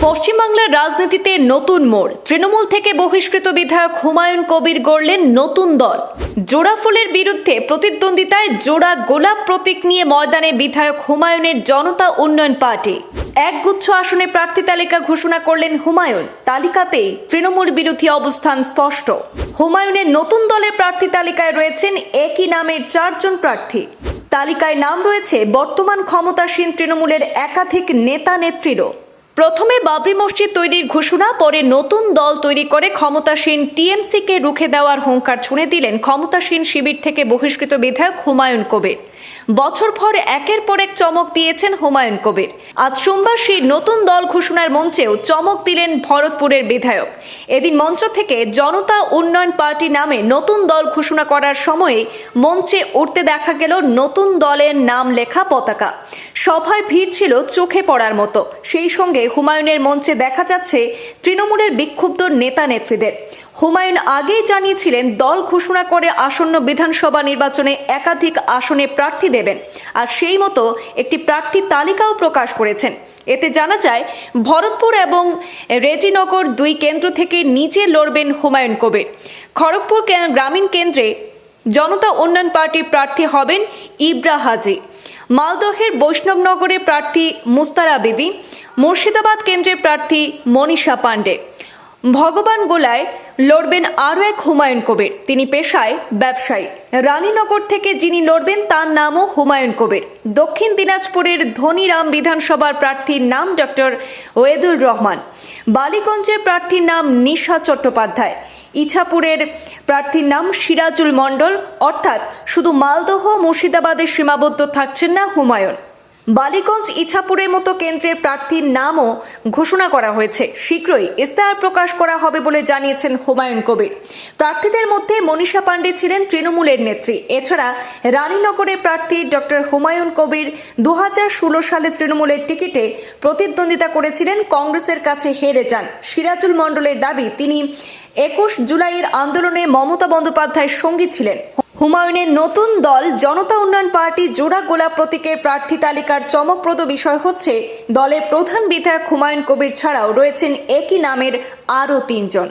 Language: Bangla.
পশ্চিমবাংলার রাজনীতিতে নতুন মোড়। তৃণমূল থেকে বহিষ্কৃত বিধায়ক হুমায়ুন কবির গড়লেন নতুন দল। জোড়া ফুলের বিরুদ্ধে প্রতিদ্বন্দ্বিতায় জোড়া গোলাপ প্রতীক নিয়ে ময়দানে বিধায়ক হুমায়ুনের জনতা উন্নয়ন পার্টি। একগুচ্ছ আসনে প্রার্থী তালিকা ঘোষণা করলেন হুমায়ুন। তালিকাতেই তৃণমূল বিরোধী অবস্থান স্পষ্ট। হুমায়ুনের নতুন দলের প্রার্থী তালিকায় রয়েছেন একই নামের 4 জন প্রার্থী। তালিকায় নাম রয়েছে বর্তমান ক্ষমতাসীন তৃণমূলের একাধিক নেতা নেত্রীরও। প্রথমে বাবরি মসজিদ তৈরির ঘোষণা, পরে নতুন দল তৈরি করে ক্ষমতাসীন টিএমসিকে রুখে দেওয়ার হুঙ্কার ছুঁড়ে দিলেন ক্ষমতাসীন শিবির থেকে বহিষ্কৃত বিধায়ক হুমায়ুন কবির। বছরভর একের পর এক চমক দিয়েছেন হুমায়ুন কবির। আজ সোমবার সেই নতুন দল ঘোষণার মঞ্চেও চমক দিলেন ভরতপুরের বিধায়ক। এদিন মঞ্চ থেকে জনতা উন্নয়ন পার্টি নামে নতুন দল ঘোষণা করার সময়ে মঞ্চে উঠতে দেখা গেল নতুন দলের নাম লেখা পতাকা। সভায় ভিড় ছিল চোখে পড়ার মতো। সেই সঙ্গে হুমায়ুনের মঞ্চে দেখা যাচ্ছে তৃণমূলের বিক্ষুব্ধ নেতা নেত্রীদের। হুমায়ুন আগেই জানিয়েছিলেন দল ঘোষণা করে আসন্ন বিধানসভা নির্বাচনে একাধিক আসনে প্রার্থী দেবেন, আর সেই মতো একটি প্রার্থী তালিকাও প্রকাশ করেছেন। এতে জানা যায় ভরতপুর এবং রেজিনগর 2 কেন্দ্র থেকে নিজে লড়বেন হুমায়ুন কবির। খড়গপুর গ্রামীণ কেন্দ্রে জনতা উন্নয়ন পার্টির প্রার্থী হবেন ইব্রা হাজি। মালদহের বৈষ্ণবনগরের প্রার্থী মুস্তারা বিবি, মুর্শিদাবাদ কেন্দ্রের প্রার্থী মনীষা পাণ্ডে। ভগবানগোলায় লড়বেন আরও এক হুমায়ুন কবির। তিনি পেশায় ব্যবসায়ী। রানীনগর থেকে যিনি লড়বেন তার নামও হুমায়ুন কবির। দক্ষিণ দিনাজপুরের ধনীরাম বিধানসভার প্রার্থীর নাম ডক্টর ওয়েদুল রহমান। বালিগঞ্জের প্রার্থীর নাম নিশা চট্টোপাধ্যায়। ইছাপুরের প্রার্থীর নাম সিরাজুল মণ্ডল। অর্থাৎ শুধু মালদহ মুর্শিদাবাদের সীমাবদ্ধ থাকছেন না হুমায়ুন। বালিগঞ্জ, ইছাপুরের মতো কেন্দ্রের প্রার্থীর নামও ঘোষণা করা হয়েছে। শীঘ্রই ইস্তাহার প্রকাশ করা হবে বলে জানিয়েছেন হুমায়ুন কবির। প্রার্থীদের মধ্যে মনীষা পাণ্ডে ছিলেন তৃণমূলের নেত্রী। এছাড়া রানীনগরের প্রার্থী ডক্টর হুমায়ুন কবির 2016 সালে তৃণমূলের টিকিটে প্রতিদ্বন্দ্বিতা করেছিলেন, কংগ্রেসের কাছে হেরে যান। সিরাজুল মণ্ডলের দাবি তিনি 21 জুলাইয়ের আন্দোলনে মমতা বন্দ্যোপাধ্যায়ের সঙ্গী ছিলেন। হুমায়ুনের নতুন দল জনতা উন্নয়ন পার্টি জোড়া গোলাপ প্রতীকের প্রার্থী তালিকার চমকপ্রদ বিষয় হচ্ছে দলের প্রধান বিধায়ক হুমায়ুন কবির ছাড়াও রয়েছেন একই নামের আরও 3 জন।